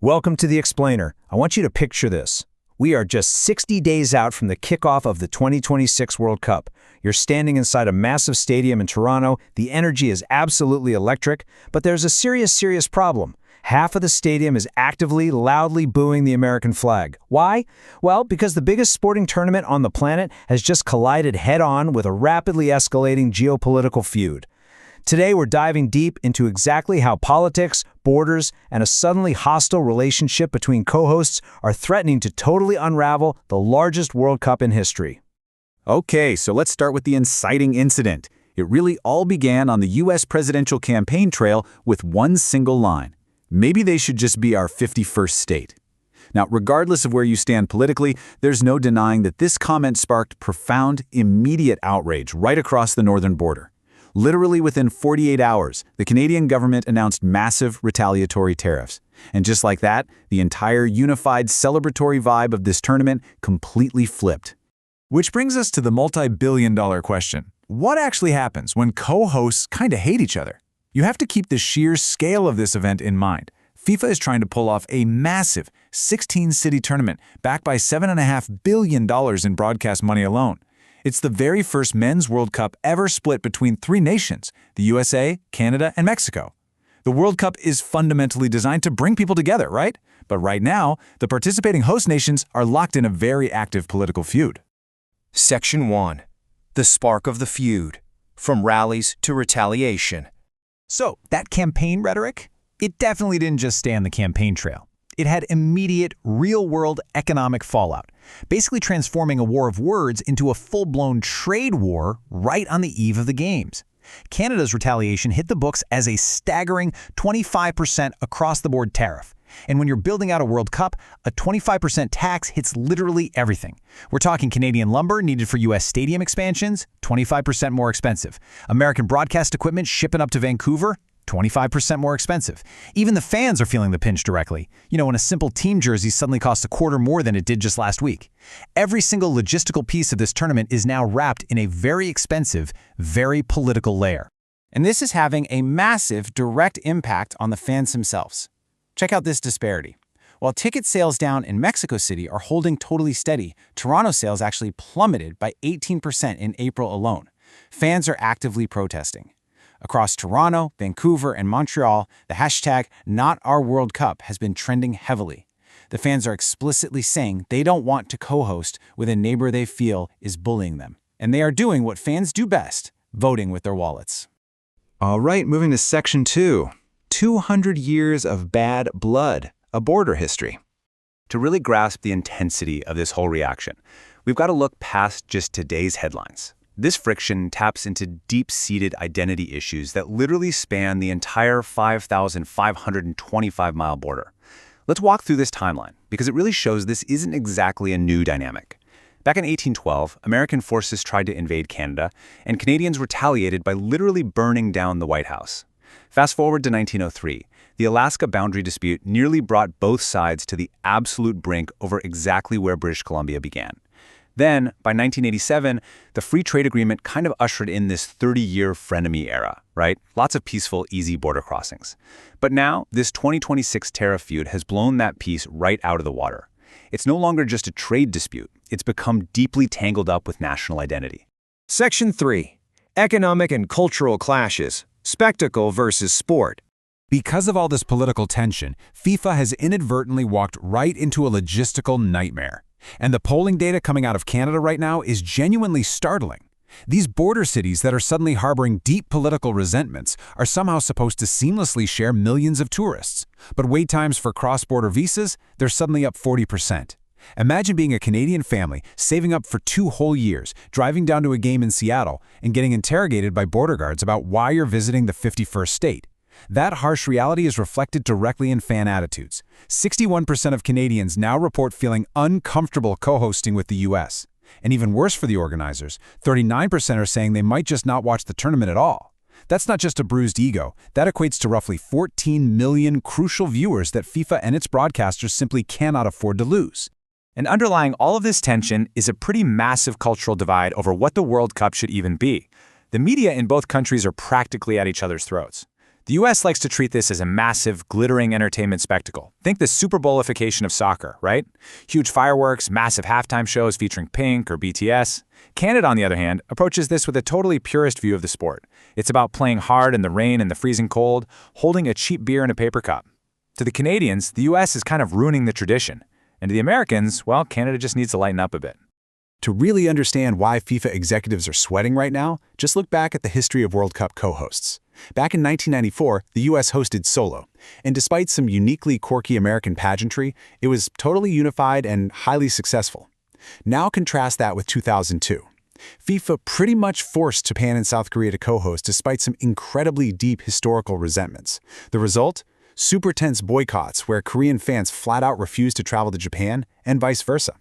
Welcome to The Explainer. I want you to picture this. We are just 60 days out from the kickoff of the 2026 World Cup. You're standing inside a massive stadium in Toronto. The energy is absolutely electric, but there's a serious problem. Half of the stadium is actively, loudly booing the American flag. Why? Well, because the biggest sporting tournament on the planet has just collided head-on with a rapidly escalating geopolitical feud. Today, we're diving deep into exactly how politics, borders, and a suddenly hostile relationship between co-hosts are threatening to totally unravel the largest World Cup in history. Okay, so let's start with the inciting incident. It really all began on the U.S. presidential campaign trail with one single line. Maybe they should just be our 51st state. Now, regardless of where you stand politically, there's no denying that this comment sparked profound, immediate outrage right across the northern border. Literally within 48 hours, the Canadian government announced massive retaliatory tariffs. And just like that, the entire unified celebratory vibe of this tournament completely flipped. Which brings us to the multi-billion-dollar question. What actually happens when co-hosts kind of hate each other? You have to keep the sheer scale of this event in mind. FIFA is trying to pull off a massive 16-city tournament backed by $7.5 billion in broadcast money alone. It's the very first Men's World Cup ever split between three nations, the USA, Canada, and Mexico. The World Cup is fundamentally designed to bring people together, right? But right now, the participating host nations are locked in a very active political feud. Section 1. The spark of the feud. From rallies to retaliation. So, that campaign rhetoric? It definitely didn't just stay on the campaign trail. It had immediate, real-world economic fallout, basically transforming a war of words into a full-blown trade war right on the eve of the Games. Canada's retaliation hit the books as a staggering 25% across-the-board tariff. And when you're building out a World Cup, a 25% tax hits literally everything. We're talking Canadian lumber needed for U.S. stadium expansions, 25% more expensive. American broadcast equipment shipping up to Vancouver, 25% more expensive. Even the fans are feeling the pinch directly. You know, when a simple team jersey suddenly costs a quarter more than it did just last week. Every single logistical piece of this tournament is now wrapped in a very expensive, very political layer. And this is having a massive direct impact on the fans themselves. Check out this disparity. While ticket sales down in Mexico City are holding totally steady, Toronto sales actually plummeted by 18% in April alone. Fans are actively protesting. Across Toronto, Vancouver, and Montreal, the hashtag #NotOurWorldCup has been trending heavily. The fans are explicitly saying they don't want to co-host with a neighbor they feel is bullying them. And they are doing what fans do best, voting with their wallets. All right, moving to Section 2. 200 years of bad blood, a border history. To really grasp the intensity of this whole reaction, we've got to look past just today's headlines. This friction taps into deep-seated identity issues that literally span the entire 5,525-mile border. Let's walk through this timeline, because it really shows this isn't exactly a new dynamic. Back in 1812, American forces tried to invade Canada, and Canadians retaliated by literally burning down the White House. Fast forward to 1903, the Alaska boundary dispute nearly brought both sides to the absolute brink over exactly where British Columbia began. Then, by 1987, the Free Trade Agreement kind of ushered in this 30-year frenemy era, right? Lots of peaceful, easy border crossings. But now, this 2026 tariff feud has blown that peace right out of the water. It's no longer just a trade dispute. It's become deeply tangled up with national identity. Section 3. Economic and cultural clashes. Spectacle versus sport. Because of all this political tension, FIFA has inadvertently walked right into a logistical nightmare. And the polling data coming out of Canada right now is genuinely startling. These border cities that are suddenly harboring deep political resentments are somehow supposed to seamlessly share millions of tourists. But wait times for cross-border visas, they're suddenly up 40%. Imagine being a Canadian family, saving up for 2 whole years, driving down to a game in Seattle, and getting interrogated by border guards about why you're visiting the 51st state. That harsh reality is reflected directly in fan attitudes. 61% of Canadians now report feeling uncomfortable co-hosting with the U.S. And even worse for the organizers, 39% are saying they might just not watch the tournament at all. That's not just a bruised ego. That equates to roughly 14 million crucial viewers that FIFA and its broadcasters simply cannot afford to lose. And underlying all of this tension is a pretty massive cultural divide over what the World Cup should even be. The media in both countries are practically at each other's throats. The US likes to treat this as a massive, glittering entertainment spectacle. Think the Super Bowl-ification of soccer, right? Huge fireworks, massive halftime shows featuring Pink or BTS. Canada, on the other hand, approaches this with a totally purist view of the sport. It's about playing hard in the rain and the freezing cold, holding a cheap beer in a paper cup. To the Canadians, the US is kind of ruining the tradition. And to the Americans, well, Canada just needs to lighten up a bit. To really understand why FIFA executives are sweating right now, just look back at the history of World Cup co-hosts. Back in 1994, the US hosted solo, and despite some uniquely quirky American pageantry, it was totally unified and highly successful. Now contrast that with 2002. FIFA pretty much forced Japan and South Korea to co-host despite some incredibly deep historical resentments. The result? Super tense boycotts where Korean fans flat out refused to travel to Japan, and vice versa.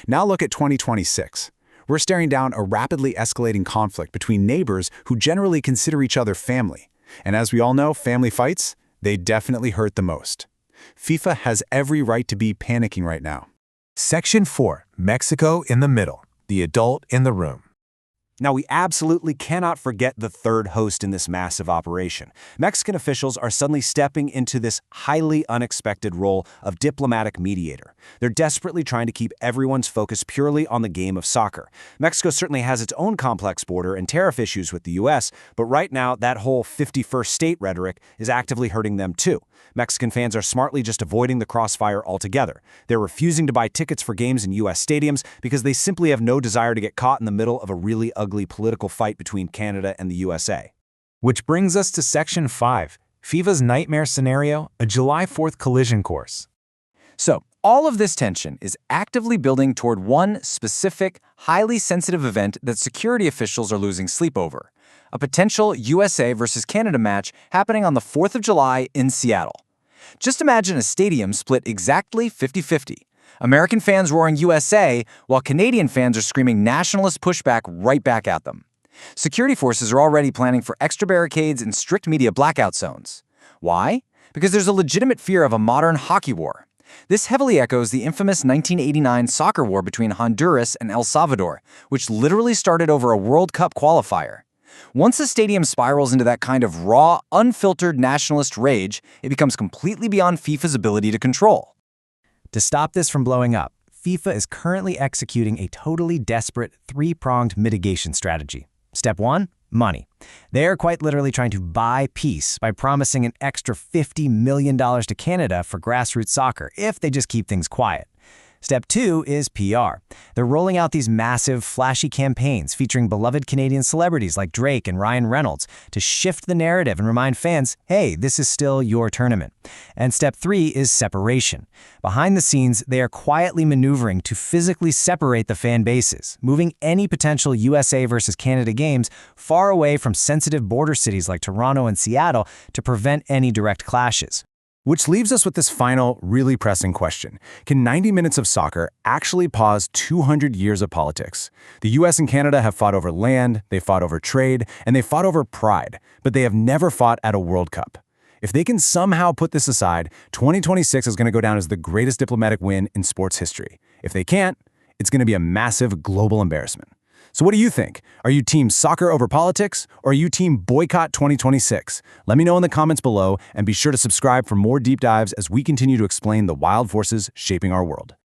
Now look at 2026. We're staring down a rapidly escalating conflict between neighbors who generally consider each other family. And as we all know, family fights, they definitely hurt the most. FIFA has every right to be panicking right now. Section 4. Mexico in the middle. The adult in the room. Now, we absolutely cannot forget the third host in this massive operation. Mexican officials are suddenly stepping into this highly unexpected role of diplomatic mediator. They're desperately trying to keep everyone's focus purely on the game of soccer. Mexico certainly has its own complex border and tariff issues with the U.S., but right now, that whole 51st state rhetoric is actively hurting them too. Mexican fans are smartly just avoiding the crossfire altogether. They're refusing to buy tickets for games in U.S. stadiums because they simply have no desire to get caught in the middle of a really ugly political fight between Canada and the USA. Which brings us to Section 5, FIFA's nightmare scenario, a July 4th collision course. So, all of this tension is actively building toward one specific, highly sensitive event that security officials are losing sleep over. A potential USA versus Canada match happening on the 4th of July in Seattle. Just imagine a stadium split exactly 50-50. American fans roaring USA, while Canadian fans are screaming nationalist pushback right back at them. Security forces are already planning for extra barricades and strict media blackout zones. Why? Because there's a legitimate fear of a modern hockey war. This heavily echoes the infamous 1989 soccer war between Honduras and El Salvador, which literally started over a World Cup qualifier. Once a stadium spirals into that kind of raw, unfiltered nationalist rage, it becomes completely beyond FIFA's ability to control. To stop this from blowing up, FIFA is currently executing a totally desperate three-pronged mitigation strategy. Step 1, money. They are quite literally trying to buy peace by promising an extra $50 million to Canada for grassroots soccer if they just keep things quiet. Step 2 is PR. They're rolling out these massive, flashy campaigns featuring beloved Canadian celebrities like Drake and Ryan Reynolds to shift the narrative and remind fans, hey, this is still your tournament. And step 3 is separation. Behind the scenes, they are quietly maneuvering to physically separate the fan bases, moving any potential USA versus Canada games far away from sensitive border cities like Toronto and Seattle to prevent any direct clashes. Which leaves us with this final, really pressing question. Can 90 minutes of soccer actually pause 200 years of politics? The US and Canada have fought over land, they fought over trade, and they fought over pride, but they have never fought at a World Cup. If they can somehow put this aside, 2026 is going to go down as the greatest diplomatic win in sports history. If they can't, it's going to be a massive global embarrassment. So what do you think? Are you team soccer over politics, or are you team boycott 2026? Let me know in the comments below, and be sure to subscribe for more deep dives as we continue to explain the wild forces shaping our world.